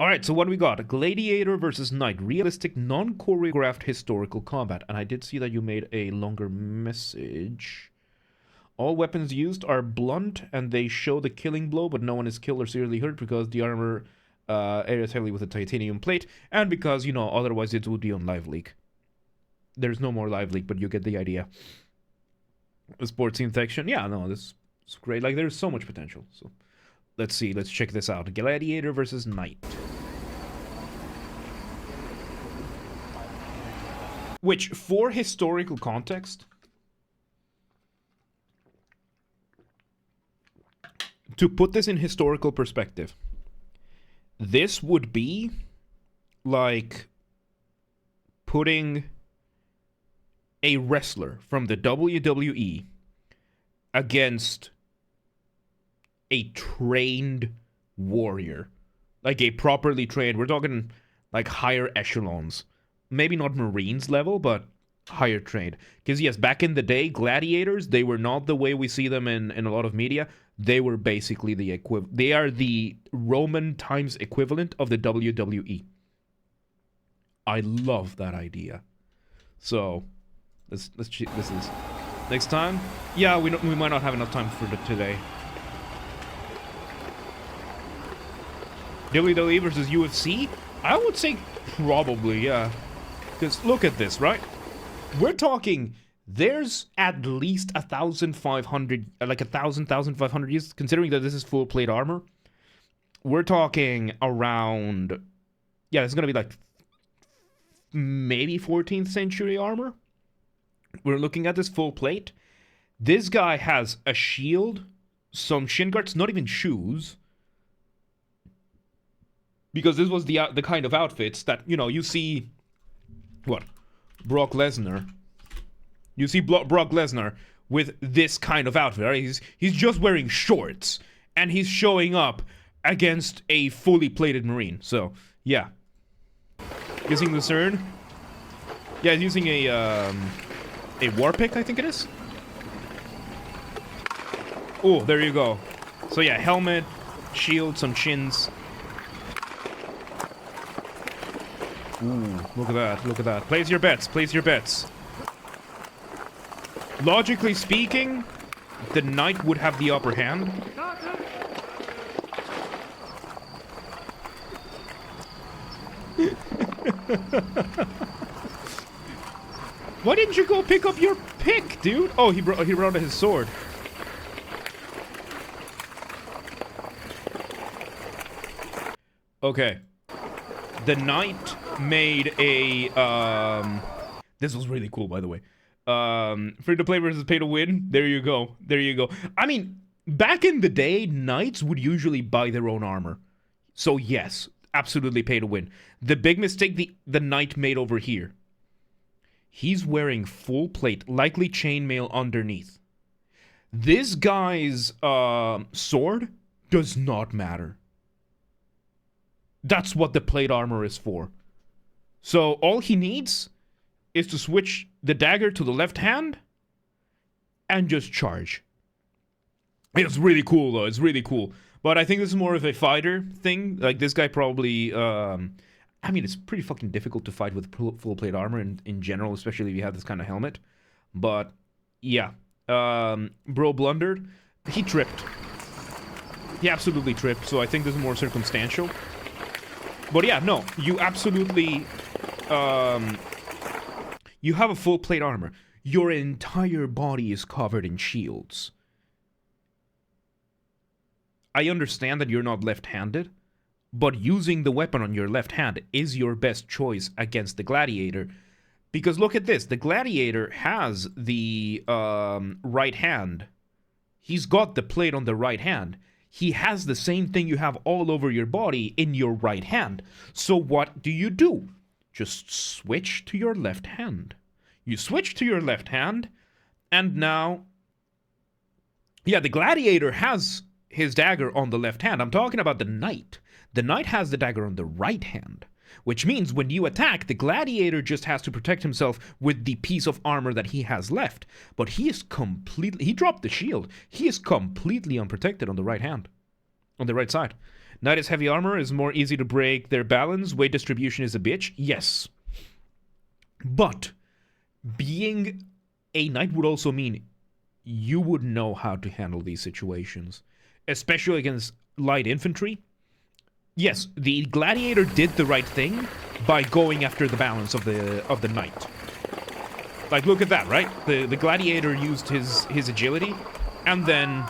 Alright, so what do we got? Gladiator versus Knight. Realistic, non-choreographed historical combat. And I did see that you made a longer message. All weapons used are blunt, and they show the killing blow, but no one is killed or seriously hurt because the armor adheres heavily with a titanium plate, and because, you know, otherwise it would be on live leak. There's no more live leak, but you get the idea. The sports scene section, yeah, no, this is great. Like, there's so much potential. So, let's see, let's check this out. Gladiator versus Knight. Which, for historical context, to put this in historical perspective, this would be like putting a wrestler from the WWE against a trained warrior. Like a properly trained, we're talking like higher echelons. Maybe not Marines level, but higher trained. Because yes, back in the day, gladiators, they were not the way we see them in a lot of media. They were basically the equivalent. They are the Roman times equivalent of the WWE. I love that idea. So, let's check this is. Next time? Yeah, we might not have enough time for today. WWE versus UFC? I would say probably, yeah. Because look at this, right? We're talking, there's at least 1,500, like 1,500 years, considering that this is full plate armor. We're talking around, yeah, it's going to be like maybe 14th century armor. We're looking at this full plate. This guy has a shield, some shin guards, not even shoes. Because this was the kind of outfits that, you know, you see, what? Brock Lesnar. You see Brock Lesnar with this kind of outfit, right? He's just wearing shorts, and he's showing up against a fully plated Marine. So, yeah. Using the sword. Yeah, he's using a war pick, I think it is. Oh, there you go. So yeah, helmet, shield, some chins. Ooh, look at that, look at that. Place your bets, place your bets. Logically speaking, the knight would have the upper hand. Why didn't you go pick up your pick, dude? Oh, he brought his sword. Okay. The knight made a, this was really cool, by the way. Free to play versus pay to win. There you go. There you go. I mean, back in the day, knights would usually buy their own armor. So yes, absolutely pay to win. The big mistake the knight made over here. He's wearing full plate, likely chainmail underneath. This guy's sword does not matter. That's what the plate armor is for. So all he needs is to switch the dagger to the left hand and just charge. It's really cool, though. It's really cool. But I think this is more of a fighter thing. Like, this guy probably... I mean, it's pretty fucking difficult to fight with full plate armor in general, especially if you have this kind of helmet. But, yeah. Bro blundered. He tripped. He absolutely tripped, so I think this is more circumstantial. But yeah, no, you absolutely... you have a full plate armor. Your entire body is covered in shields. I understand that you're not left-handed, but using the weapon on your left hand is your best choice against the Gladiator. Because look at this, the Gladiator has the right hand. He's got the plate on the right hand. He has the same thing you have all over your body in your right hand. So what do? Just switch to your left hand. You switch to your left hand, and now... Yeah, the Gladiator has his dagger on the left hand. I'm talking about the knight. The knight has the dagger on the right hand, which means when you attack, the Gladiator just has to protect himself with the piece of armor that he has left. But he is completely... He dropped the shield. He is completely unprotected on the right hand. On the right side. Knight is heavy armor, is more easy to break their balance. Weight distribution is a bitch. Yes. But being a knight would also mean you would know how to handle these situations, especially against light infantry. Yes, the gladiator did the right thing by going after the balance of the knight. Like, look at that, right? The gladiator used his agility, and then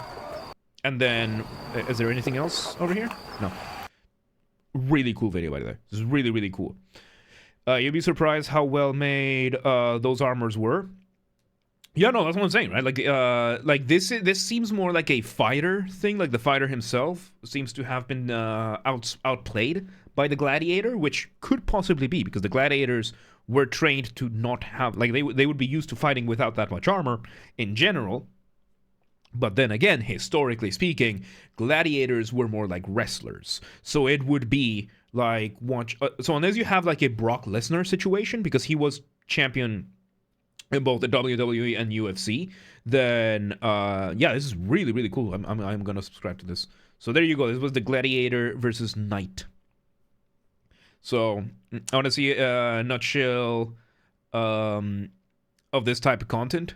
is there anything else over here? No. Really cool video, by the way. This is really, really cool. You'd be surprised how well made those armors were. Yeah, no, that's what I'm saying, right? Like this seems more like a fighter thing. Like the fighter himself seems to have been outplayed by the gladiator, which could possibly be because the gladiators were trained to not have, like, they would be used to fighting without that much armor in general. But then again, historically speaking, gladiators were more like wrestlers. So it would be like, so unless you have like a Brock Lesnar situation, because he was champion in both the WWE and UFC, then yeah, this is really, really cool. I'm gonna subscribe to this. So there you go. This was the gladiator versus knight. So I want to see a nutshell of this type of content.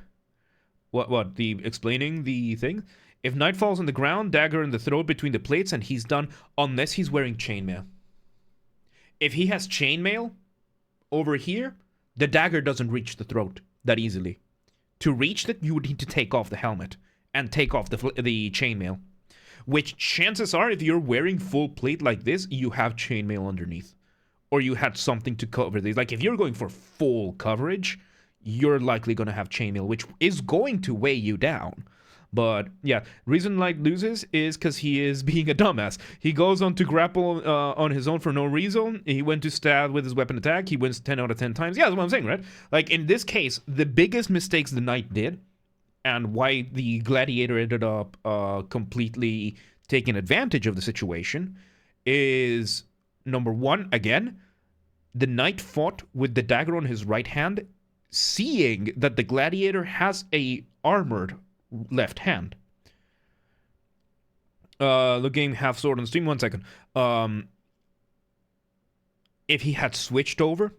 What? The explaining the thing? If knight falls on the ground, dagger in the throat between the plates, and he's done, unless he's wearing chainmail. If he has chainmail over here, the dagger doesn't reach the throat that easily. To reach it, you would need to take off the helmet and take off the chainmail. Which chances are, if you're wearing full plate like this, you have chainmail underneath. Or you had something to cover these. Like, if you're going for full coverage, you're likely going to have chainmail, which is going to weigh you down. But, yeah, reason Knight loses is because he is being a dumbass. He goes on to grapple on his own for no reason. He went to stab with his weapon attack. He wins 10 out of 10 times. Yeah, that's what I'm saying, right? Like, in this case, the biggest mistakes the Knight did, and why the Gladiator ended up completely taking advantage of the situation, is, number one, again, the Knight fought with the dagger on his right hand, seeing that the Gladiator has a armored left hand. The game half sword on stream. 1 second. If he had switched over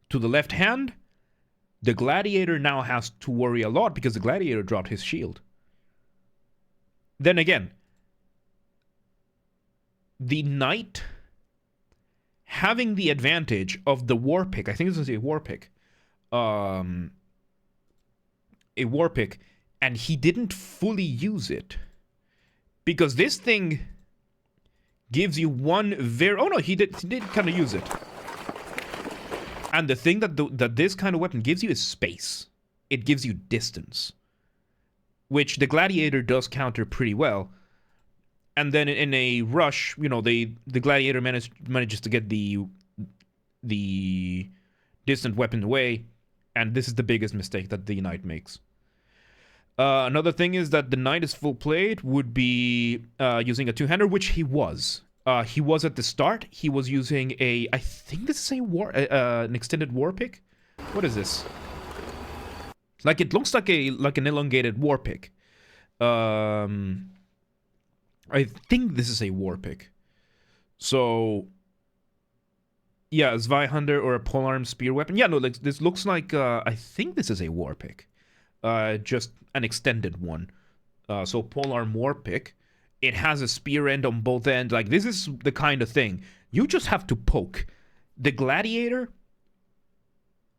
to the left hand, the Gladiator now has to worry a lot because the Gladiator dropped his shield. Then again, the Knight having the advantage of the war pick. I think this is a war pick. A war pick. And he didn't fully use it. Because this thing gives you one very... Oh no, he did kind of use it. And the thing that this kind of weapon gives you is space. It gives you distance. Which the Gladiator does counter pretty well. And then in a rush, you know, the Gladiator manages to get the distant weapon away. And this is the biggest mistake that the Knight makes. Another thing is that the Knight is full plate would be using a two-hander, which he was. He was at the start. He was using I think this is an extended war pick. What is this? Like, it looks like an elongated war pick. I think this is a war pick. So, yeah, a Zweihander or a polearm spear weapon. Yeah, no, like, this looks like I think this is a war pick. Just an extended one. So polearm war pick. It has a spear end on both ends. Like, this is the kind of thing. You just have to poke. The Gladiator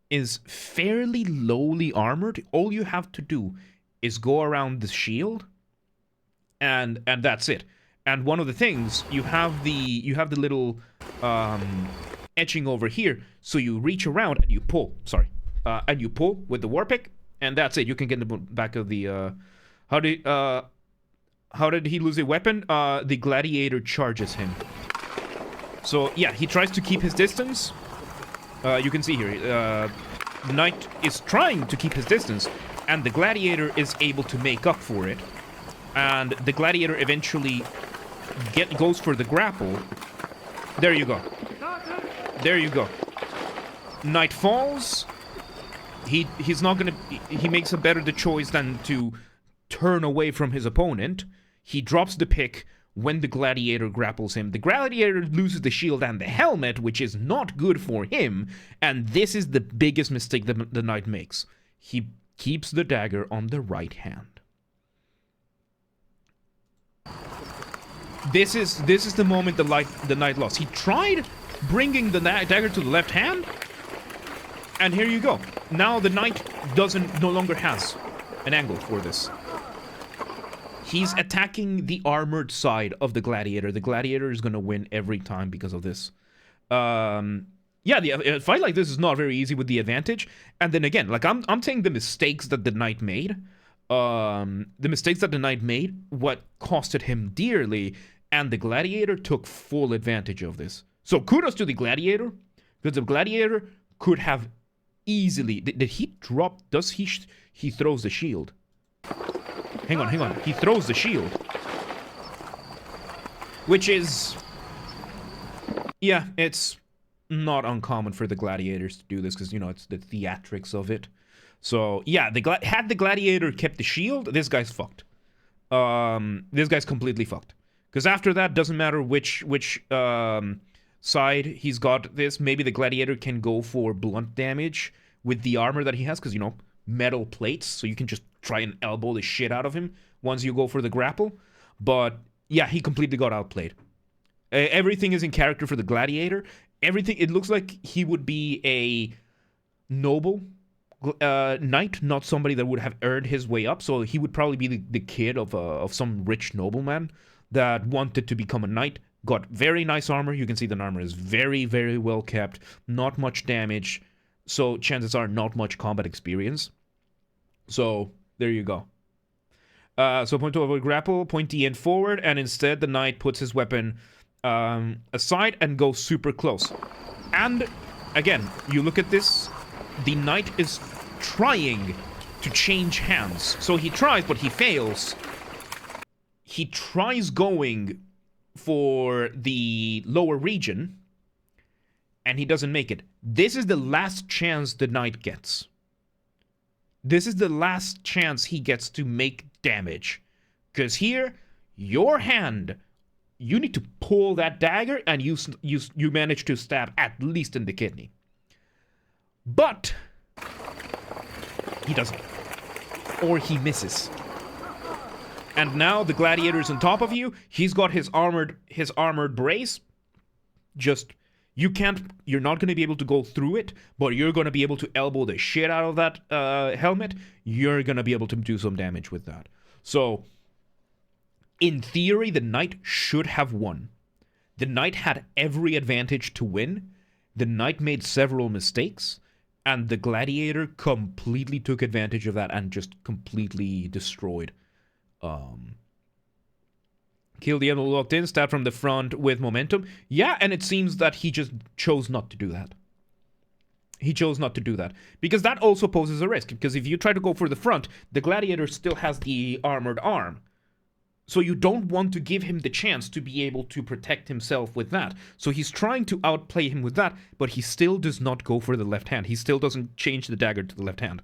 is fairly lowly armored. All you have to do is go around the shield, and that's it. And one of the things, you have the little etching over here, so you reach around and you pull. And you pull with the war pick. And that's it. You can get in the back of the... How did he lose a weapon? The Gladiator charges him. So, yeah, he tries to keep his distance. You can see here. The Knight is trying to keep his distance. And the Gladiator is able to make up for it. And the Gladiator eventually goes for the grapple. There you go. There you go. Knight falls... He's not gonna... He makes a better choice than to turn away from his opponent. He drops the pick when the Gladiator grapples him. The Gladiator loses the shield and the helmet, which is not good for him, and this is the biggest mistake that the knight makes. He keeps the dagger on the right hand. This is the moment the knight lost. He tried bringing the dagger to the left hand, and here you go. Now the knight no longer has an angle for this. He's attacking the armored side of the Gladiator. The Gladiator is going to win every time because of this. Yeah, a fight like this is not very easy with the advantage. And then again, like I'm saying the mistakes that the knight made. What costed him dearly, and the Gladiator took full advantage of this. So kudos to the Gladiator, because the Gladiator could have easily... Did he drop... He throws the shield. Hang on. He throws the shield. Which is... Yeah, it's not uncommon for the Gladiators to do this, because, you know, it's the theatrics of it. So, yeah, had the Gladiator kept the shield, this guy's fucked. This guy's completely fucked. Because after that, doesn't matter which side he's got this. Maybe the Gladiator can go for blunt damage with the armor that he has, because, you know, metal plates, so you can just try and elbow the shit out of him once you go for the grapple. But, yeah, he completely got outplayed. Everything is in character for the Gladiator. Everything, it looks like he would be a noble knight, not somebody that would have earned his way up. So he would probably be the kid of some rich nobleman that wanted to become a knight. Got very nice armor. You can see the armor is very, very well kept. Not much damage. So chances are not much combat experience. So there you go. So point to avoid grapple, point D and forward, and instead the knight puts his weapon aside and goes super close. And again, you look at this, the knight is trying to change hands. So he tries, but he fails. He tries going for the lower region, and he doesn't make it. This is the last chance the knight gets. This is the last chance he gets to make damage. Because here, your hand, you need to pull that dagger, and you manage to stab at least in the kidney. But he doesn't. Or he misses. And now the Gladiator's on top of you. He's got his armored brace. Just, you're not going to be able to go through it, but you're going to be able to elbow the shit out of that helmet. You're going to be able to do some damage with that. So, in theory, the knight should have won. The knight had every advantage to win. The knight made several mistakes, and the Gladiator completely took advantage of that and just completely destroyed. Kill the enemy locked in, stab from the front with momentum. Yeah, and it seems that he just chose not to do that. He chose not to do that. Because that also poses a risk. Because if you try to go for the front, the Gladiator still has the armored arm. So you don't want to give him the chance to be able to protect himself with that. So he's trying to outplay him with that, but he still does not go for the left hand. He still doesn't change the dagger to the left hand.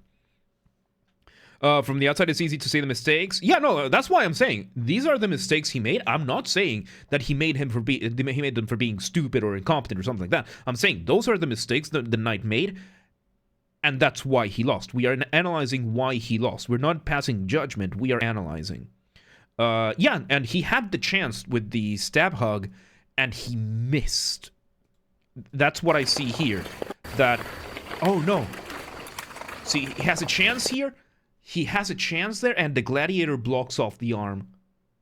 From the outside, it's easy to see the mistakes. Yeah, no, that's why I'm saying these are the mistakes he made. I'm not saying that he made them for being stupid or incompetent or something like that. I'm saying those are the mistakes that the knight made, and that's why he lost. We are analyzing why he lost. We're not passing judgment. We are analyzing. Yeah, and he had the chance with the stab hug, and he missed. That's what I see here. That, oh no. See, he has a chance here. He has a chance there, and the Gladiator blocks off the arm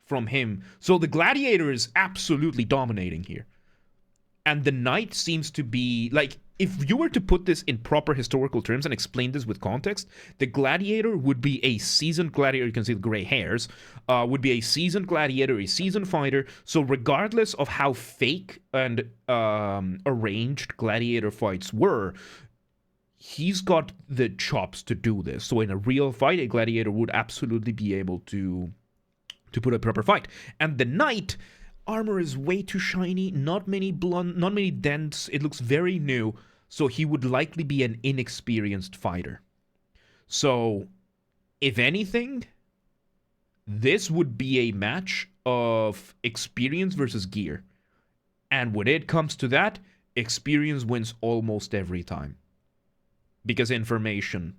from him. So the Gladiator is absolutely dominating here. And the knight seems to be, like, if you were to put this in proper historical terms and explain this with context, the Gladiator would be a seasoned Gladiator. You can see the gray hairs. Would be a seasoned Gladiator, a seasoned fighter. So regardless of how fake and arranged Gladiator fights were, he's got the chops to do this. So in a real fight, a Gladiator would absolutely be able to put a proper fight. And the knight, armor is way too shiny, not many dents, it looks very new, so he would likely be an inexperienced fighter. So, if anything, this would be a match of experience versus gear. And when it comes to that, experience wins almost every time. Because information.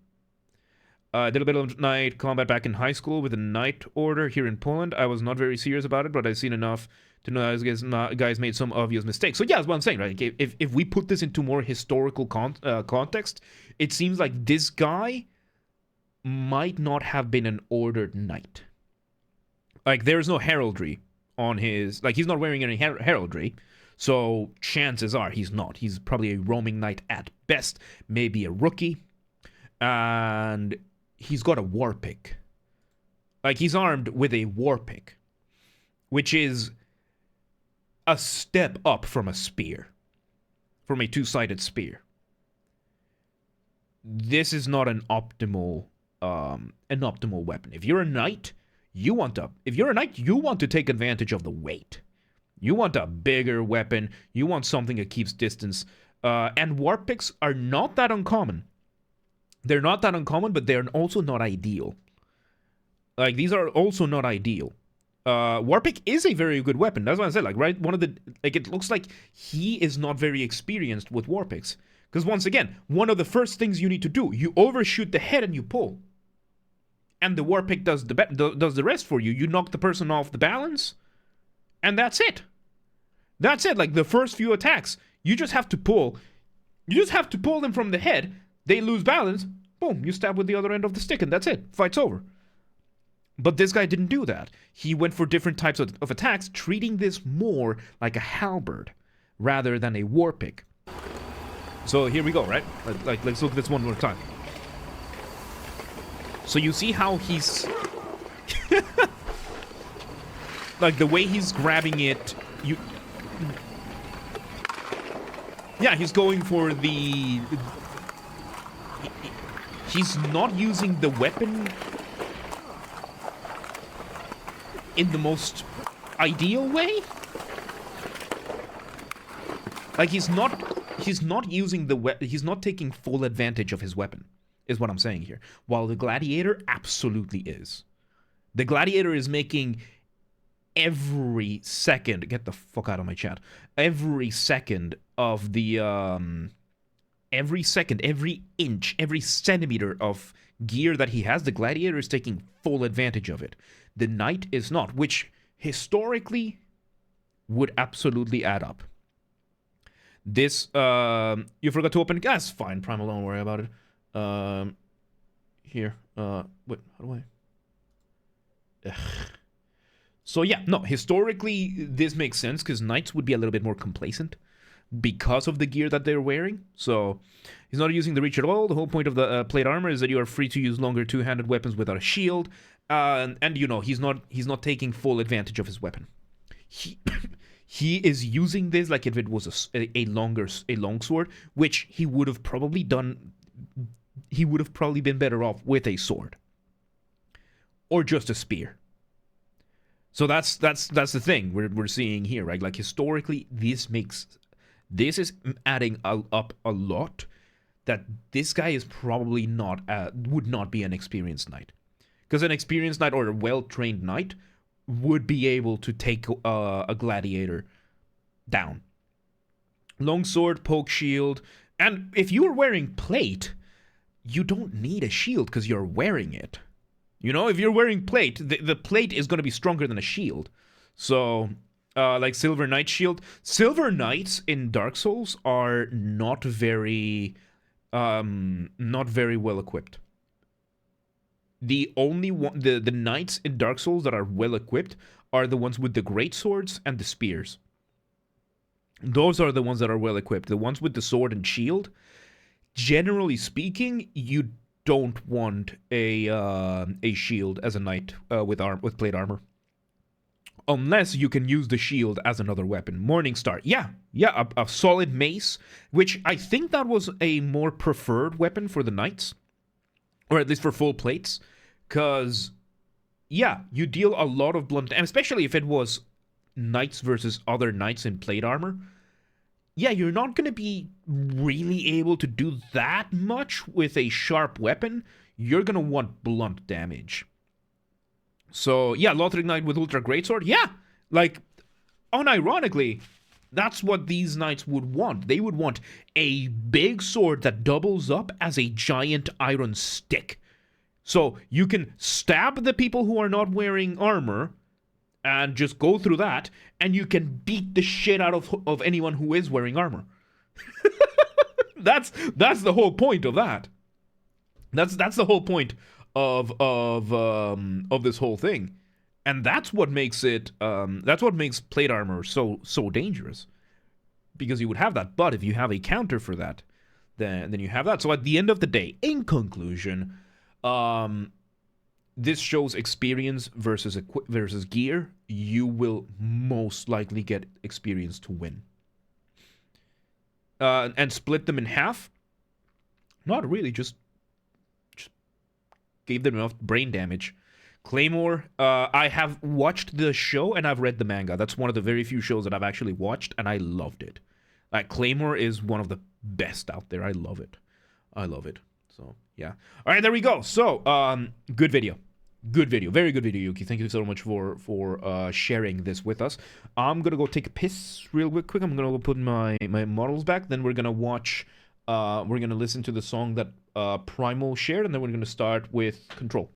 Did a bit of night combat back in high school with a night order here in Poland. I was not very serious about it, but I've seen enough to know that guys made some obvious mistakes. So yeah, that's what I'm saying, right? If we put this into more historical context, it seems like this guy might not have been an ordered knight. Like, there's no heraldry on his... Like, he's not wearing any heraldry, so chances are he's not. He's probably a roaming knight at best, maybe a rookie, and he's got a war pick. Like, he's armed with a war pick, which is a step up from a spear, from a two-sided spear. This is not an optimal weapon. If you're a knight, you want to take advantage of the weight. You want a bigger weapon. You want something that keeps distance. And war picks are not that uncommon. They're not that uncommon, but they're also not ideal. Like, these are also not ideal. Warpick is a very good weapon. That's what I said. Like, right? It looks like he is not very experienced with Warpicks. Because once again, one of the first things you need to do, you overshoot the head and you pull. And the Warpick does the rest for you. You knock the person off the balance, and that's it. That's it. Like, the first few attacks, you just have to pull. You just have to pull them from the head. They lose balance. Boom, you stab with the other end of the stick, and that's it. Fight's over. But this guy didn't do that. He went for different types of attacks, treating this more like a halberd rather than a war pick. So here we go, right? Let's look at this one more time. So you see how he's... like, the way he's grabbing it, yeah, he's going for the... He's not using the weapon in the most ideal way. Like, he's not using he's not taking full advantage of his weapon, is what I'm saying here. While the Gladiator absolutely is. The Gladiator is making every second, get the fuck out of my chat, every second of the, every second, every inch, every centimeter of gear that he has, the Gladiator is taking full advantage of it. The Knight is not, which historically would absolutely add up. This, you forgot to open gas. Fine, Primal, don't worry about it. Here, wait, how do I? Ugh. So yeah, no, historically, this makes sense, because Knights would be a little bit more complacent because of the gear that they're wearing. So he's not using the reach at all. The whole point of the plate armor is that you are free to use longer two-handed weapons without a shield. And you know, he's not taking full advantage of his weapon. He is using this like if it was a longsword, which he would have probably done. He would have probably been better off with a sword or just a spear. So that's the thing we're seeing here, right? Like, historically, this is adding up a lot. That this guy is probably would not be an experienced knight, because an experienced knight or a well-trained knight would be able to take a gladiator down. Longsword, poke shield, and if you are wearing plate, you don't need a shield because you're wearing it. You know, if you're wearing plate, the plate is going to be stronger than a shield. So, like Silver Knight shield. Silver Knights in Dark Souls are not very well equipped. The only one, the knights in Dark Souls that are well equipped are the ones with the great swords and the spears. Those are the ones that are well equipped. The ones with the sword and shield, generally speaking, you don't want a shield as a knight with plate armor, unless you can use the shield as another weapon. Morningstar, yeah, a solid mace, which I think that was a more preferred weapon for the knights, or at least for full plates, because yeah, you deal a lot of blunt, and especially if it was knights versus other knights in plate armor. Yeah, you're not going to be really able to do that much with a sharp weapon. You're going to want blunt damage. So yeah, Lothric Knight with Ultra Greatsword. Yeah, like unironically, that's what these knights would want. They would want a big sword that doubles up as a giant iron stick. So you can stab the people who are not wearing armor and just go through that, and you can beat the shit out of anyone who is wearing armor. That's the whole point of that. That's the whole point of this whole thing. And that's what makes it that's what makes plate armor so dangerous. Because you would have that, but if you have a counter for that, then you have that. So at the end of the day, in conclusion, this shows experience versus gear. You will most likely get experience to win. And split them in half. Not really, just gave them enough brain damage. Claymore, I have watched the show and I've read the manga. That's one of the very few shows that I've actually watched, and I loved it. Claymore is one of the best out there. I love it. I love it. So, yeah. All right, there we go. So, good video. Good video. Very good video, Yuki. Thank you so much for sharing this with us. I'm going to go take a piss real quick. I'm going to go put my models back. Then we're going to watch, we're going to listen to the song that Primal shared, and then we're going to start with Control.